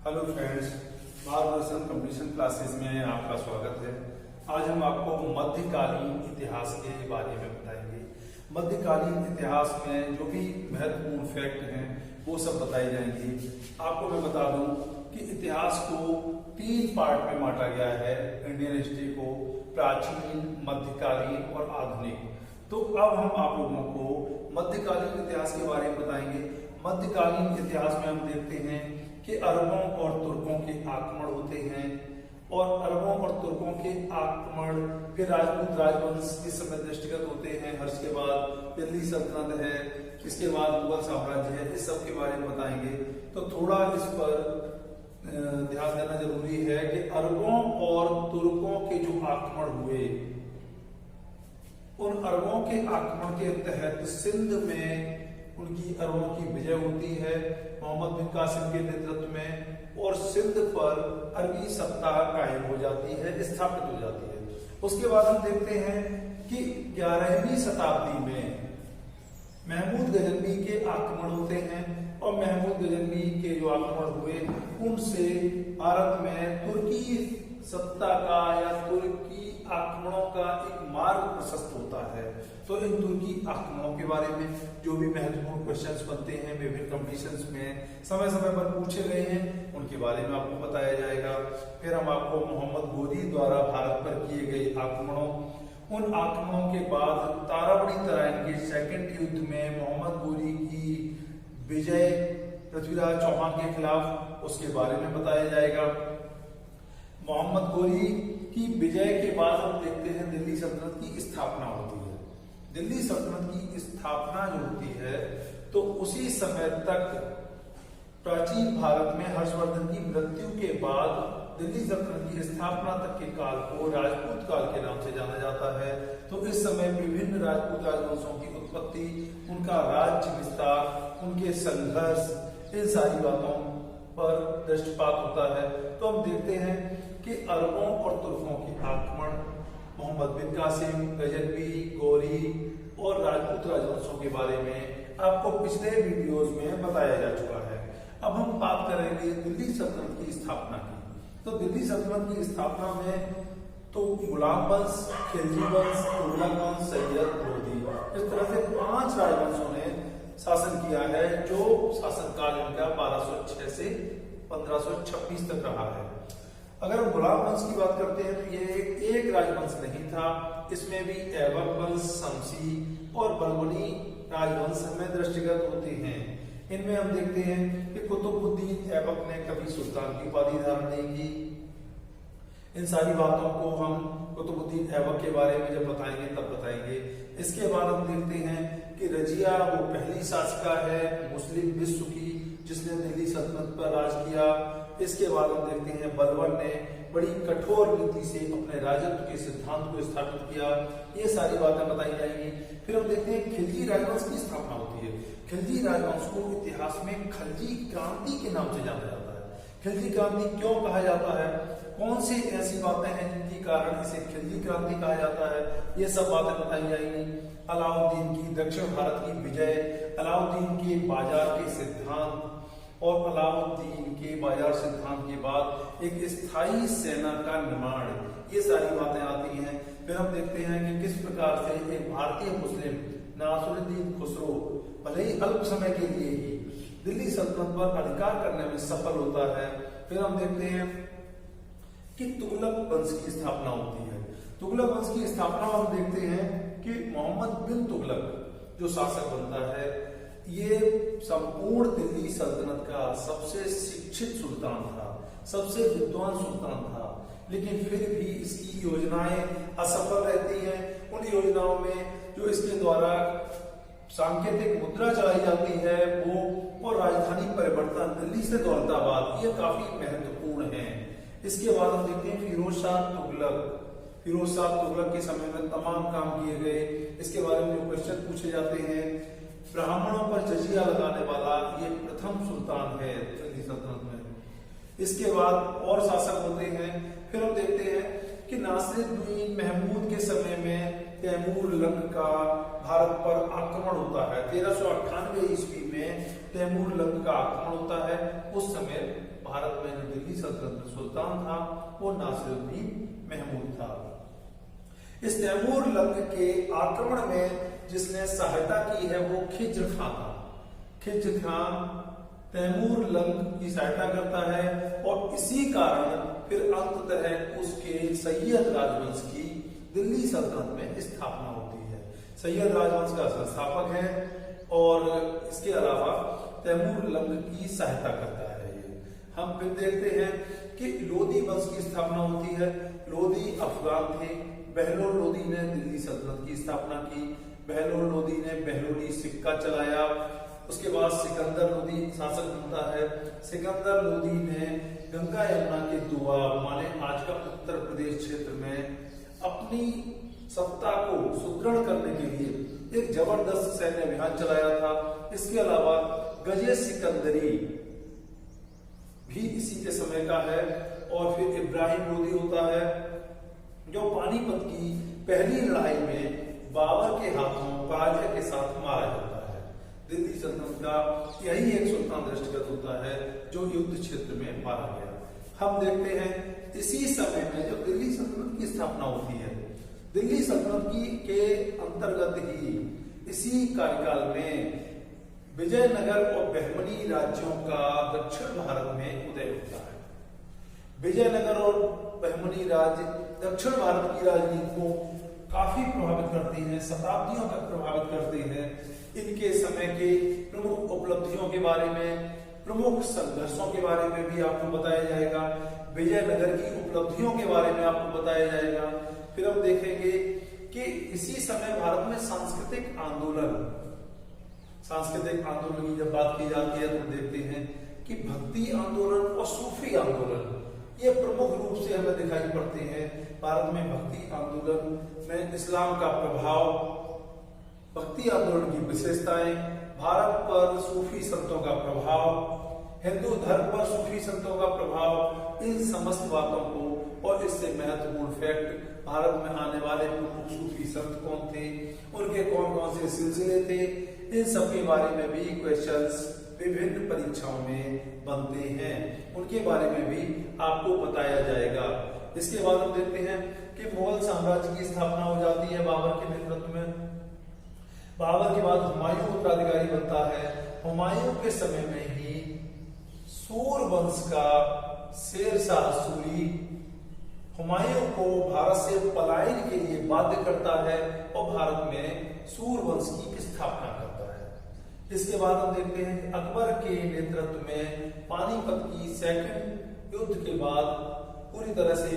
Hello friends, मार्गदर्शन competition classes में आपका स्वागत है। आज हम आपको मध्यकालीन इतिहास के बारे में बताएंगे। मध्यकालीन इतिहास में जो भी महत्वपूर्ण फैक्ट हैं वो सब बताए जाएंगे। आपको मैं बता दूं कि इतिहास को 3 पार्ट में बांटा गया है। इंडियन हिस्ट्री को प्राचीन, मध्यकालीन और आधुनिक। तो अब हम आप लोगों को मध्यकालीन इतिहास के बारे में बताएंगे। मध्यकालीन इतिहास में हम देखते हैं कि अरबों और तुर्कों के आक्रमण होते हैं और अरबों और तुर्कों के आक्रमण फिर राजपूत राजवंश के समय दृष्टिगत होते हैं। हर्ष के बाद दिल्ली सल्तनत है, इसके बाद मुगल साम्राज्य है, इस सब के बारे में बताएंगे। तो थोड़ा इस पर ध्यान देना जरूरी है कि अरबों और तुर्कों के जो आक्रमण हुए, उन अरबों के आक्रमण के तहत सिंध में उनकी अरबों की विजय होती है मोहम्मद बिन कासिम के नेतृत्व में, और सिंध पर अरबी सत्ता कायम हो जाती है, स्थापित हो जाती है। उसके बाद हम देखते हैं कि 11वीं शताब्दी में महमूद गजनवी के आक्रमण होते हैं और महमूद गजनवी के जो आक्रमण हुए उनसे भारत में तुर्की सत्ता का या तुर्की आक्रमणों का एक मार्ग प्रशस्त होता है। तो इन तुर्की आक्रमणों के बारे में जो भी महत्वपूर्ण क्वेश्चंस बनते हैं विभिन्न कंपटीशंस में समय समय पर पूछे गए हैं, उनके बारे में आपको बताया जाएगा। फिर हम आपको मोहम्मद गोरी द्वारा भारत पर किए गए आक्रमणों, उन आक्रमणों के बाद ताराबड़ी तराइन के सेकंड युद्ध में मोहम्मद गोरी की विजय पृथ्वीराज चौहान के खिलाफ, उसके बारे में बताया जाएगा। मोहम्मद गोरी की विजय के बाद हम देखते हैं दिल्ली सल्तनत की स्थापना होती है। दिल्ली सल्तनत की स्थापना जो होती है तो उसी समय तक प्राचीन भारत में हर्षवर्धन की मृत्यु के बाद दिल्ली सल्तनत की स्थापना तक के काल को राजपूत काल के नाम से जाना जाता है। तो इस समय विभिन्न राजपूत राजवंशों की उत्पत्ति, उनका राज्य विस्तार, उनके संघर्ष, इन सारी बातों पर दृष्टिपात होता है। तो हम देखते हैं कि अरबों और तुर्कों के आक्रमण, मोहम्मद बिन कासिम, गजनवी, गोरी और राजपूत राजवंशों के बारे में आपको पिछले वीडियोस में बताया जा चुका है। अब हम बात करेंगे दिल्ली सल्तनत की स्थापना की। तो दिल्ली सल्तनत की स्थापना में तो गुलाम वंश, खिलजी वंश, तुगलक वंश, सैयद, लोधी, इस तरह से 5 राजवंशों ने शासन किया है, जो शासनकाल इनका 1206 से 1526 तक रहा है। अगर हम गुलाम वंश की बात करते हैं तो ये एक राजवंश नहीं था, इसमें भी ऐबक वंश, शमसी और बलबनी राजवंश हमें दृष्टिगत होते हैं। इनमें हम देखते हैं कि कुतुबुद्दीन ऐबक ने कभी सुल्तान की उपाधि धारण नहीं की। इन सारी बातों को हम कुतुबुद्दीन ऐबक के बारे में जब बताएंगे तब बताएंगे। इसके बाद हम देखते हैं कि रजिया वो पहली शासिका है मुस्लिम विश्व की जिसने दिल्ली सल्तनत पर राज किया। इसके बाद हम देखते हैं बलबन ने बड़ी कठोर नीति से अपने राजत्व के सिद्धांत को स्थापित किया। ये सारी बातें बताई जाएंगी। फिर हम देखते हैं खिलजी राजवंश की स्थापना होती है। खिलजी राजवंश को इतिहास में खिलजी क्रांति के नाम से जाना जाता है। खिलजी क्रांति क्यों कहा जाता है, कौन सी ऐसी बातें हैं जिनके कारण इसे खिलजी क्रांति कहा जाता है, ये सब बातें बताई जाएंगी। अलाउद्दीन की दक्षिण भारत की विजय, अलाउद्दीन के बाजार के सिद्धांत और अलाउद्दीन के बाजार सिद्धांत के बाद एक स्थायी सेना का निर्माण, ये सारी बातें आती हैं। फिर हम देखते हैं कि किस प्रकार से एक भारतीय मुस्लिम नासिरुद्दीन खुसरो भले ही अल्प समय के लिए ही दिल्ली सल्तनत पर अधिकार करने में सफल होता है। फिर हम देखते हैं कि तुगलक वंश की स्थापना होती है। तुगलक वंश की स्थापना हम देखते हैं कि मोहम्मद बिन तुगलक जो शासक बनता है, ये संपूर्ण दिल्ली सल्तनत का सबसे शिक्षित सुल्तान था, सबसे विद्वान सुल्तान था, लेकिन फिर भी इसकी योजनाएं असफल रहती हैं। उन योजनाओं में जो इसके द्वारा सांकेतिक मुद्रा चलाई जाती है वो और राजधानी परिवर्तन दिल्ली से दौलताबाद, ये काफी महत्वपूर्ण है। इसके बाद हम देखते हैं फिरोज शाह तुगलक के समय में तमाम काम किए गए। इसके बारे में जो क्वेश्चन पूछे जाते हैं, ब्राह्मणों पर जजिया लगाने वाला ये प्रथम सुल्तान है दिल्ली सल्तनत में। इसके बाद और शासक होते हैं। फिर हम देखते हैं कि नासिरुद्दीन महमूद के समय में तैमूर लंग का भारत पर आक्रमण होता है। 1398 ईस्वी में तैमूर लंग का आक्रमण होता है। उस समय भारत में जो दिल्ली सल्तनत में सुल्तान था वो नासिरुद्दीन महमूद था। इस तैमूर लंग के आक्रमण में जिसने सहायता की है वो खिज्र खां था। खिज्र खां तैमूर लंग की सहायता करता है और इसी कारण फिर अंततः उसके सैयद राजवंश की दिल्ली सल्तनत में स्थापना होती है। सैयद राजवंश का संस्थापक है और इसके अलावा तैमूर लंग की सहायता करता है। ये हम फिर देखते हैं कि लोदी वंश की स्थापना होती है। लोदी अफगान थे। बहलोल लोदी ने दिल्ली सल्तनत की स्थापना की। बहलोल लोदी ने बहलोली सिक्का चलाया। उसके बाद सिकंदर लोदी शासक बनता है। सिकंदर लोदी ने गंगा यमुना के दोआब माने आज का उत्तर प्रदेश क्षेत्र में अपनी सत्ता को सुदृढ़ करने के लिए एक जबरदस्त सैन्य अभियान चलाया था। इसके अलावा गजे सिकंदरी भी इसी के समय का है। और फिर इब्राहिम लोदी होता है जो पानीपत की पहली लड़ाई में बाबर के हाथों पराजय के साथ मारा जाता है। दिल्ली सल्तनत का यही एक सुल्तान दृष्टिगत होता है जो युद्ध क्षेत्र में मारा गया। हम देखते हैं इसी समय में जब दिल्ली सल्तनत की स्थापना होती है, दिल्ली सल्तनत की के अंतर्गत ही इसी कार्यकाल में विजयनगर और बहमनी राज्यों का दक्षिण भारत में उदय होता है। विजयनगर और बहमनी राज्य दक्षिण भारत की राजनीति को काफी प्रभावित करती हैं, शताब्दियों तक प्रभावित करती हैं। इनके समय के प्रमुख उपलब्धियों के बारे में, प्रमुख संघर्षों के बारे में भी आपको बताया जाएगा। विजयनगर की उपलब्धियों के बारे में आपको बताया जाएगा। फिर हम देखेंगे कि इसी समय भारत में सांस्कृतिक आंदोलन की जब बात की जाती है तो देखते हैं कि भक्ति आंदोलन और सूफी आंदोलन ये प्रमुख रूप से हमें दिखाई पड़ते हैं। भारत में भक्ति आंदोलन में इस्लाम का प्रभाव, भक्ति आंदोलन की विशेषताएं, भारत पर सूफी संतों का प्रभाव, हिंदू धर्म पर सूफी संतों का प्रभाव, इन समस्त बातों को और इससे महत्वपूर्ण फैक्ट भारत में आने वाले प्रमुख सूफी संत कौन थे, उनके कौन कौन से सिलसिले थे, इन सब के बारे में भी क्वेश्चंस विभिन्न परीक्षाओं में बनते हैं। उनके बारे में भी आपको बताया जाएगा। इसके बाद हम देखते हैं कि मुगल साम्राज्य की स्थापना हो जाती है बाबर के नेतृत्व में। बाबर के बाद हुमायूं उत्तराधिकारी बनता है। हुमायूं के समय में ही सूर वंश का शेरशाह सूरी हुमायूं को भारत से पलायन के लिए बाध्य करता है और भारत में सूर वंश की स्थापना करता है। इसके बाद हम देखते हैं कि अकबर के नेतृत्व में पानीपत की सेकंड युद्ध के बाद पूरी तरह से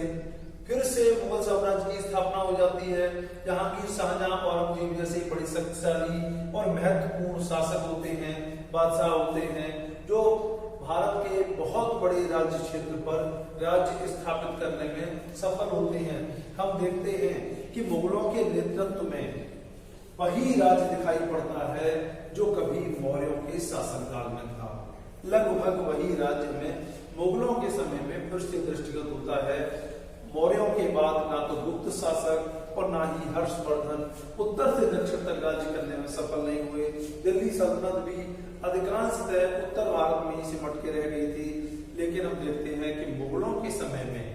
फिर से मुगल साम्राज्य की स्थापना हो जाती है। जहांगीर, शाहजहां, औरंगजेब जैसे बड़े शक्तिशाली और महत्वपूर्ण शासक होते हैं, बादशाह होते हैं, जो भारत के बहुत बड़े राज्य क्षेत्र पर राज्य स्थापित करने में सफल होते हैं। हम देखते हैं कि मुगलों के नेतृत्व में वही राज्य दिखाई पड़ता है जो कभी मौर्यों के शासनकाल में था। लगभग वही राज्य में मुगलों के समय में फिर से दृष्टिगत होता है। मौर्यों के बाद ना तो गुप्त शासक और ना ही हर्षवर्धन उत्तर से दक्षिण तक राज्य करने में सफल नहीं हुए। दिल्ली सल्तनत भी अधिकांशतः उत्तर भारत में ही सिमट के रह गई थी। लेकिन हम देखते हैं कि मुगलों के समय में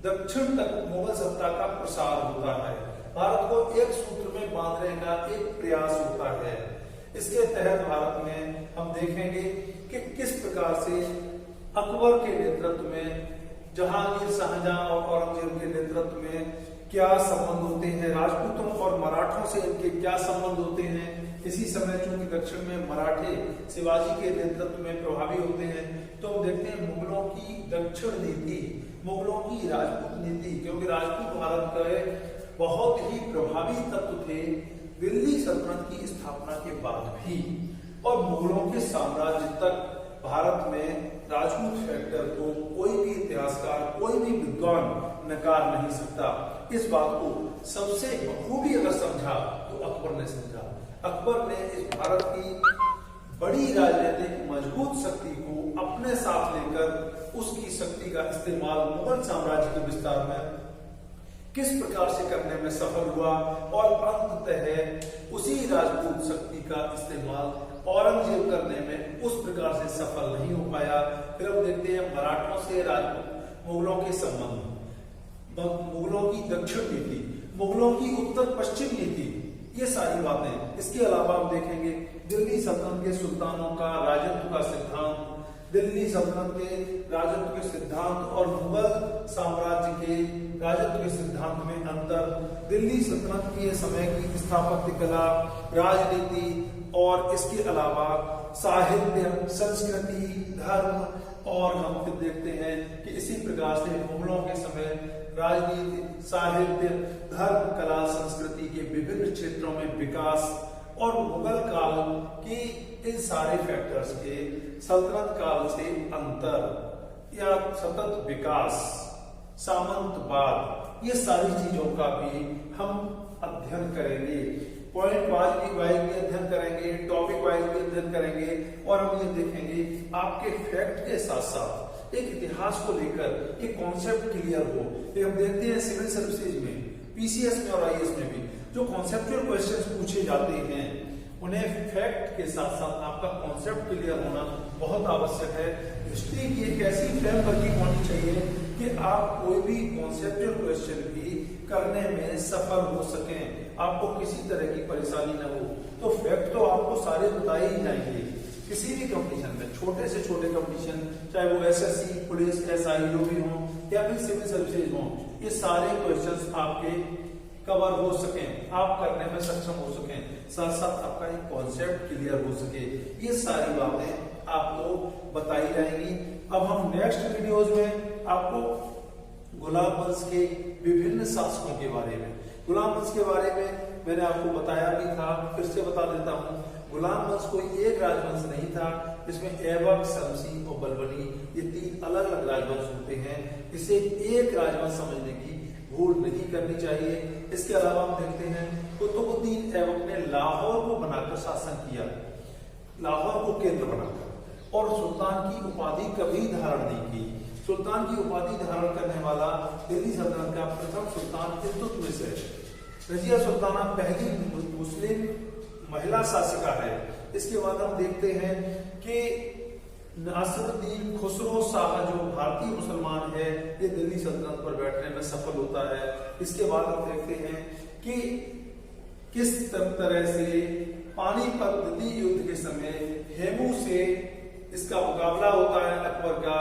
दक्षिण तक मुगल सत्ता का प्रसार होता है। भारत को एक सूत्र में बांधने का एक प्रयास होता है। इसके तहत भारत में हम देखेंगे कि किस प्रकार से अकबर के नेतृत्व में, जहांगीर, शाहजहां और औरंगजेब के नेतृत्व में क्या संबंध होते हैं, राजपूतों और मराठों से इनके क्या संबंध होते हैं। इसी समय चूंकि दक्षिण में मराठे शिवाजी के नेतृत्व में प्रभावी होते हैं, तो हम देखते हैं मुगलों की दक्षिण नीति, मुगलों की राजपूत नीति, क्योंकि राजपूत भारत के बहुत ही प्रभावी तत्व थे दिल्ली सल्तनत की स्थापना के बाद भी। और मुगलों के साम्राज्य तक भारत में राजपूत फैक्टर को कोई भी इतिहासकार, कोई भी विद्वान नकार नहीं सकता। इस बात को सबसे बखूबी अगर समझा तो अकबर ने समझा। अकबर ने इस भारत की बड़ी राजनीतिक मजबूत शक्ति को अपने साथ लेकर उसकी शक्ति का इस्तेमाल मुगल साम्राज्य के विस्तार में किस प्रकार से करने में सफल हुआ और अंततः उसी राजपूत शक्ति का इस्तेमाल औरंगजेब करने में उस प्रकार से सफल नहीं हो पाया। फिर हम देखते हैं मराठों से राजपूत मुगलों के संबंध, मुगलों की दक्षिण नीति, मुगलों की उत्तर पश्चिम नीति, ये सारी बातें। इसके अलावा हम देखेंगे दिल्ली सल्तनत के सुल्तानों का राजत्व का सिद्धांत, दिल्ली सल्तनत के राजत्व के सिद्धांत और मुगल साम्राज्य के राजत्व के सिद्धांत में अंतर, दिल्ली सल्तनत के समय की स्थापत्य कला, राजनीति और इसके अलावा साहित्य, संस्कृति, धर्म, और हम फिर देखते हैं कि इसी प्रकार से मुगलों के समय राजनीति, साहित्य, धर्म, कला, संस्कृति के विभिन्न क्षेत्रों में विकास और मुगल काल की इन सारे फैक्टर्स के सल्तनत काल से अंतर या सतत विकास, सामंतवाद, ये सारी चीजों का भी हम अध्ययन करेंगे। पॉइंट वाइज भी अध्ययन करेंगे, टॉपिक वाइज भी अध्ययन करेंगे और हम ये देखेंगे आपके फैक्ट के साथ साथ एक इतिहास को लेकर एक कॉन्सेप्ट क्लियर हो। हम देखते हैं सिविल सर्विसेज में, पीसीएस में और आईएएस में भी जो कॉन्सेप्चुअल क्वेश्चंस पूछे जाते हैं उन्हें फैक्ट के साथ साथ आपका कॉन्सेप्ट क्लियर होना बहुत आवश्यक है। हिस्ट्री की एक ऐसी फ्रेमवर्क होनी चाहिए कि आप कोई भी कॉन्सेप्चुअल क्वेश्चन भी करने में सफल हो सकें, आपको किसी तरह की परेशानी न हो। तो फैक्ट तो आपको सारे बताए ही जाएंगे किसी भी कंपटीशन में, छोटे से छोटे कंपटीशन, चाहे वो एसएससी, पुलिस, एसआई जो भी हो या फिर सिविल सर्विसेज हो, ये सारे क्वेश्चंस आपके कवर हो सकें, आप करने में सक्षम हो सकें, साथ साथ आपका एक कॉन्सेप्ट क्लियर हो सके, ये सारी बातें आपको बताई जाएंगी। अब हम नेक्स्ट वीडियोज में आपको गुलाम वंश के विभिन्न शासकों के बारे में, गुलाम वंश के बारे में मैंने आपको बताया भी था, फिर से बता देता हूँ। गुलाम वंश कोई एक राजवंश नहीं था, इसमें ऐबक, शमसी और बलबनी ये तीन अलग अलग राजवंश होते हैं। इसे एक राजवंश समझने की भूल नहीं करनी चाहिए। इसके अलावा हम देखते हैं कुतुबुद्दीन ऐबक ने लाहौर को बनाकर शासन किया, लाहौर को केंद्र बनाकर, और सुल्तान की उपाधि कभी धारण नहीं की। सुल्तान की उपाधि धारण करने वाला दिल्ली सल्तनत का प्रथम सुल्तान इल्तुतमिश है। रजिया सुल्ताना पहली मुस्लिम महिला शासिका है। इसके बाद हम देखते हैं कि नासिरुद्दीन खुसरो शाह जो भारतीय मुसलमान है, ये दिल्ली सल्तनत पर बैठने में सफल होता है। इसके बाद हम देखते हैं कि किस तरह से पानीपत नदी युद्ध के समय हेमू से इसका मुकाबला होता है अकबर का,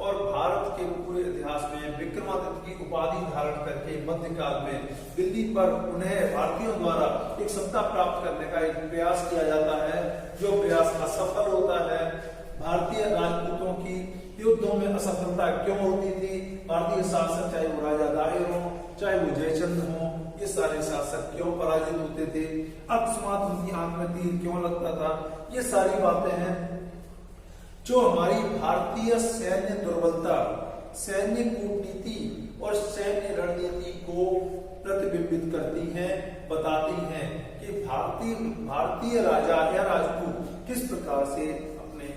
और भारत के पूरे इतिहास में विक्रमादित्य की उपाधि धारण करके मध्यकाल में दिल्ली पर उन्हें भारतीयों द्वारा एक सत्ता प्राप्त करने का एक प्रयास किया जाता है, जो प्रयास असफल होता है। भारतीय राजपूतों की युद्धों में असफलता क्यों होती थी? भारतीय शासक, चाहे वो राजा दाहिर हो, चाहे वो जयचंद हो, ये सारे शासक क्यों पराजित होते थे? अकस्मात उनकी आंख में तीर क्यों लगता था? ये सारी बातें हैं जो हमारी भारतीय सैन्य दुर्बलता, सैन्य कूटनीति और सैन्य रणनीति को प्रतिबिंबित करती हैं, बताती हैं कि भारतीय राजा या राजपूत किस प्रकार से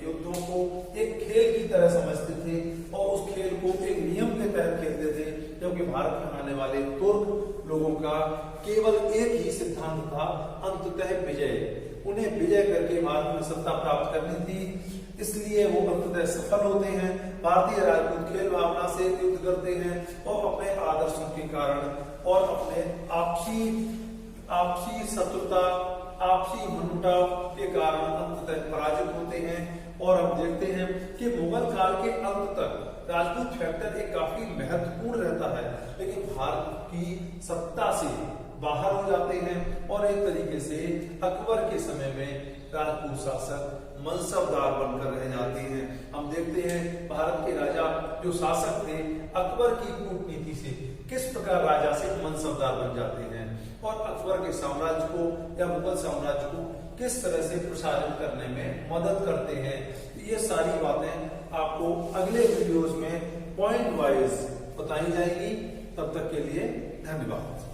युद्धों को एक खेल की तरह समझते थे और उस खेल को एक नियम के तहत खेलते थे, क्योंकि भारत में आने वाले तुर्क लोगों का केवल एक ही सिद्धांत था, अंततः विजय। उन्हें विजय करके भारत में सत्ता प्राप्त करनी थी, इसलिए वो अंततः सफल होते हैं। भारतीय राजपूत खेल भावना से युद्ध करते हैं और अपने आदर्शों के कारण और अपने आपसी शत्रुता, आपसी मनमुटाव के कारण अंततः पराजित होते हैं। और हम देखते हैं कि मुगल काल के अंत तक राजपूत फैक्टर एक काफी महत्वपूर्ण रहता है, लेकिन भारत की सत्ता से बाहर हो जाते हैं और एक तरीके से अकबर के समय में राजपूत शासक मनसबदार बनकर रह जाते हैं। हम देखते हैं भारत के राजा जो शासक थे, अकबर की कूटनीति से किस प्रकार राजा से मनसबदार बन जाते हैं और अकबर के साम्राज्य को या मुगल साम्राज्य को किस तरह से प्रसारित करने में मदद करते हैं। ये सारी बातें आपको अगले वीडियोस में पॉइंट वाइज बताई जाएगी। तब तक के लिए धन्यवाद।